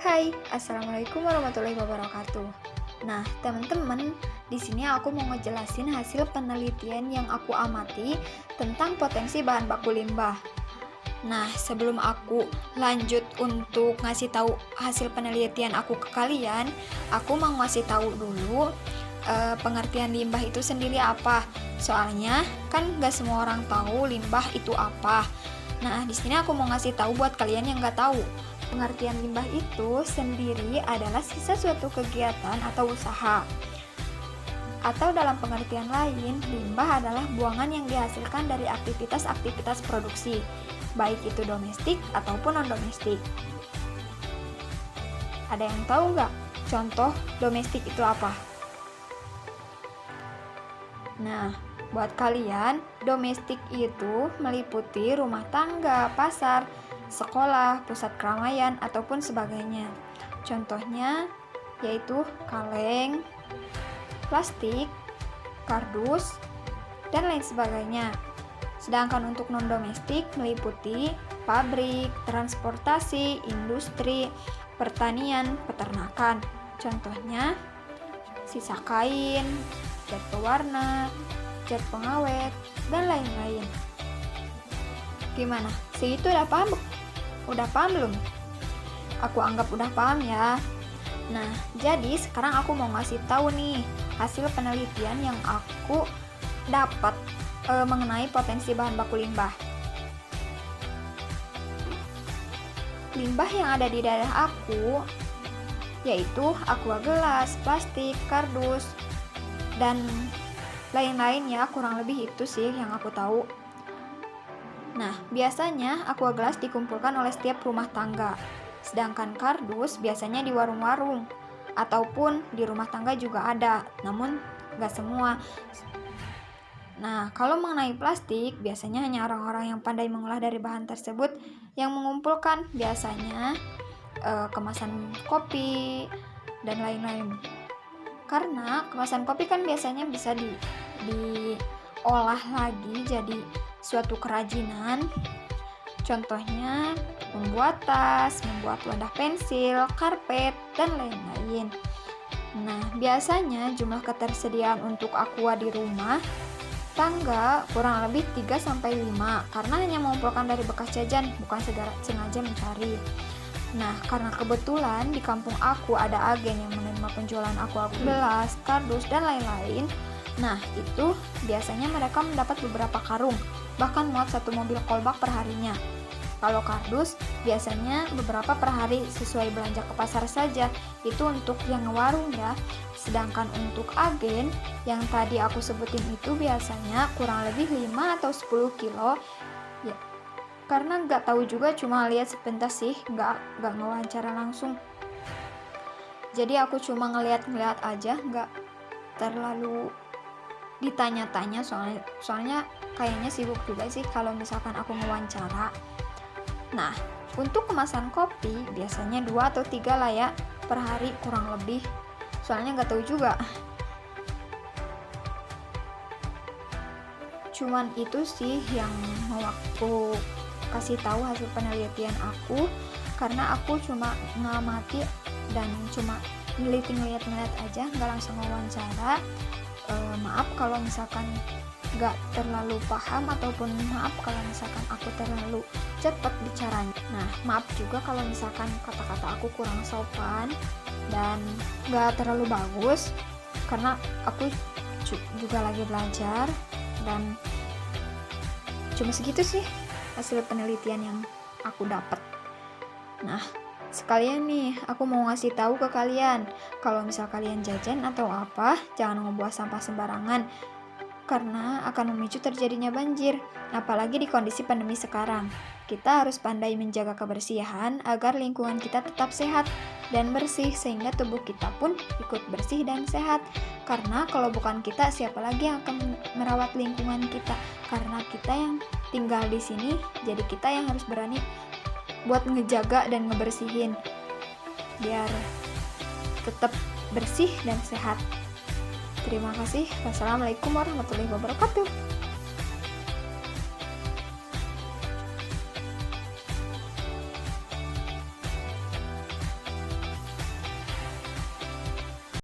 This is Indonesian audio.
Hai, assalamualaikum warahmatullahi wabarakatuh. Nah, teman-teman, di sini aku mau ngejelasin hasil penelitian yang aku amati tentang potensi bahan baku limbah. Nah, sebelum aku lanjut untuk ngasih tahu hasil penelitian aku ke kalian, aku mau ngasih tahu dulu pengertian limbah itu sendiri apa. Soalnya kan nggak semua orang tahu limbah itu apa. Nah, di sini aku mau ngasih tahu buat kalian yang nggak tahu. Pengertian limbah itu sendiri adalah sisa suatu kegiatan atau usaha. Atau dalam pengertian lain, limbah adalah buangan yang dihasilkan dari aktivitas-aktivitas produksi, baik itu domestik ataupun non-domestik. Ada yang tahu nggak contoh domestik itu apa? Nah, buat kalian, domestik itu meliputi rumah tangga, pasar, sekolah, pusat keramaian, ataupun sebagainya. Contohnya yaitu kaleng, plastik, kardus, dan lain sebagainya. Sedangkan untuk non-domestik meliputi pabrik, transportasi, industri, pertanian, peternakan. Contohnya sisa kain, cat pewarna, cat pengawet, dan lain-lain. Gimana? Segitu udah paham? Udah paham belum? Aku anggap udah paham ya. Nah, jadi sekarang aku mau ngasih tahu nih hasil penelitian yang aku dapat mengenai potensi bahan baku limbah. Limbah yang ada di daerah aku yaitu aqua gelas, plastik, kardus, dan lain-lain ya, kurang lebih itu sih yang aku tahu. Nah, biasanya aqua gelas dikumpulkan oleh setiap rumah tangga, sedangkan kardus biasanya di warung-warung, ataupun di rumah tangga juga ada, namun nggak semua. Nah, kalau mengenai plastik, biasanya hanya orang-orang yang pandai mengolah dari bahan tersebut yang mengumpulkan, biasanya kemasan kopi, dan lain-lain. Karena kemasan kopi kan biasanya bisa diolah lagi jadi suatu kerajinan. Contohnya membuat tas, membuat wadah pensil, karpet, dan lain-lain. Nah, biasanya jumlah ketersediaan untuk aqua di rumah tangga kurang lebih 3-5 karena hanya mengumpulkan dari bekas jajan, bukan sengaja mencari. Nah, karena kebetulan di kampung aku ada agen yang menerima penjualan aqua gelas, kardus, dan lain-lain. Nah, itu biasanya mereka mendapat beberapa karung, bahkan muat satu mobil kolbak per harinya. Kalau kardus, biasanya beberapa per hari sesuai belanja ke pasar saja, itu untuk yang warung ya. Sedangkan untuk agen, yang tadi aku sebutin itu biasanya kurang lebih 5 atau 10 kilo. Ya, karena nggak tahu juga, cuma lihat sepintas sih, nggak ngewawancara langsung. Jadi aku cuma ngeliat-ngeliat aja, nggak terlalu ditanya-tanya, soalnya kayaknya sibuk juga sih kalau misalkan aku ngewawancara. Nah, untuk kemasan kopi biasanya 2 atau 3 lah ya per hari kurang lebih, soalnya nggak tahu juga. Cuman itu sih yang mau aku kasih tahu hasil penelitian aku, karena aku cuma ngamati dan cuma ngeliat aja, nggak langsung wawancara. Maaf kalau misalkan nggak terlalu paham, ataupun maaf kalau misalkan aku terlalu cepat bicaranya. Nah, maaf juga kalau misalkan kata-kata aku kurang sopan dan nggak terlalu bagus, karena aku juga lagi belajar. Dan cuma segitu sih hasil penelitian yang aku dapat. Nah, sekalian nih aku mau ngasih tahu ke kalian, kalau misal kalian jajan atau apa, jangan ngebuang sampah sembarangan, karena akan memicu terjadinya banjir, apalagi di kondisi pandemi sekarang. Kita harus pandai menjaga kebersihan agar lingkungan kita tetap sehat dan bersih, sehingga tubuh kita pun ikut bersih dan sehat. Karena kalau bukan kita, siapa lagi yang akan merawat lingkungan kita? Karena kita yang tinggal di sini, jadi kita yang harus berani buat ngejaga dan ngebersihin biar tetap bersih dan sehat. Terima kasih. Wassalamualaikum warahmatullahi wabarakatuh.